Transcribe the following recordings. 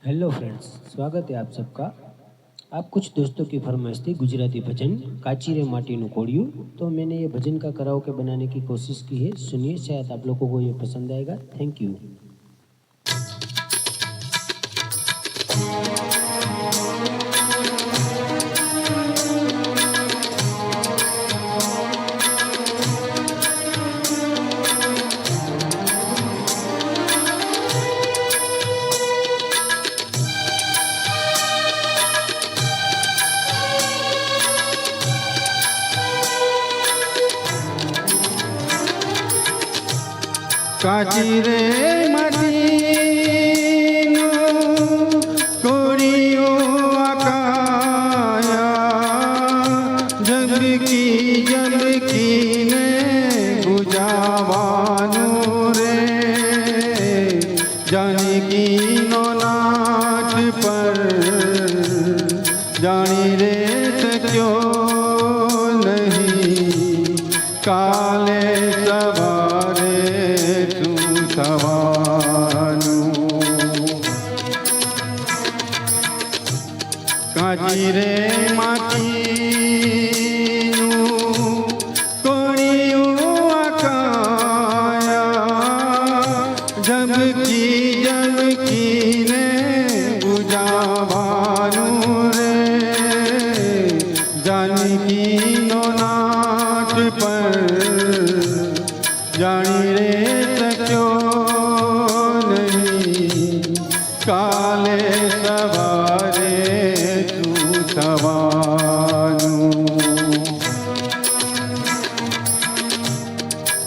Hello friends, स्वागत है आप सबका। आप कुछ दोस्तों की फरमाइश थी गुजराती भजन काची रे माटीनु कोड़िયું, तो मैंने ये भजन का कराओके बनाने की कोशिश की है। सुनिए, शायद आप लोगों को ये पसंद आएगा। Thank you. काची रे माटीनु कोड़िયું आकाया जबकी ने बुझावानु रे जानकी नो नाथ पर जानी रे सक्यो नहीं काले सवारे काची रे माटीनु कोड़िયું आकाया जबकी ने बुझावानु रे जानकी नो नाथ पर जानी रे सक्यो नहीं काले सवारे तू सवानु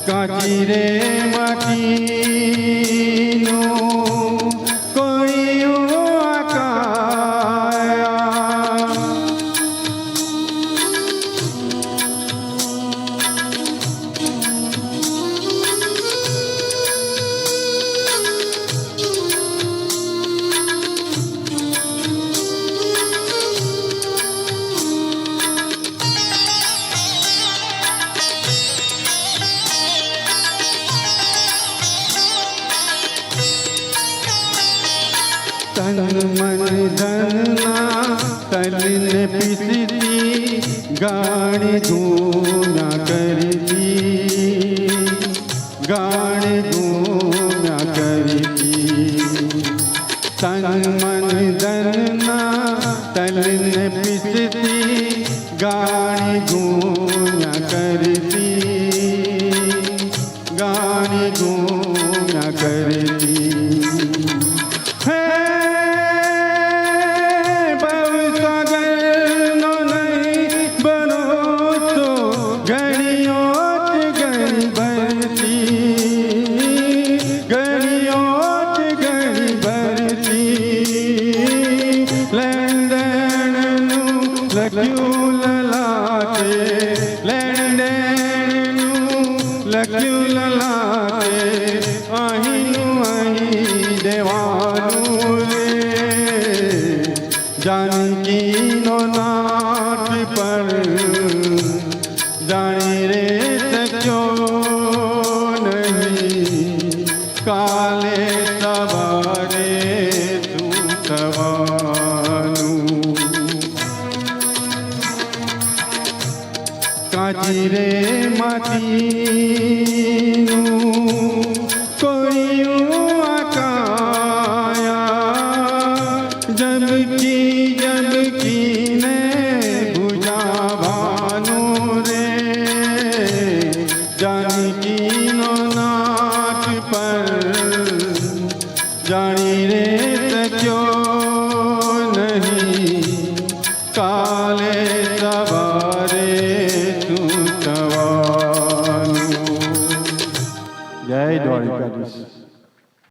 काची रे माटीनु कोड़िયું आकाया तन मन धना तन ने पिसती गाने धूना करती गाने धूना करती तन मन धना तन ने पिसती गाने धूना करती गाने धूना करती लख्યું લલાતે અહીંનું અહીં દેવાનું રે जानकीનો નાથ પર જાણી રે सक्યો નહીં કાલે સવારે તું થવાનું काची रे माटीनु कोड़िયું आकाया जबकी ने बुझावानु रे जानकी नो नाथ पर जानी रे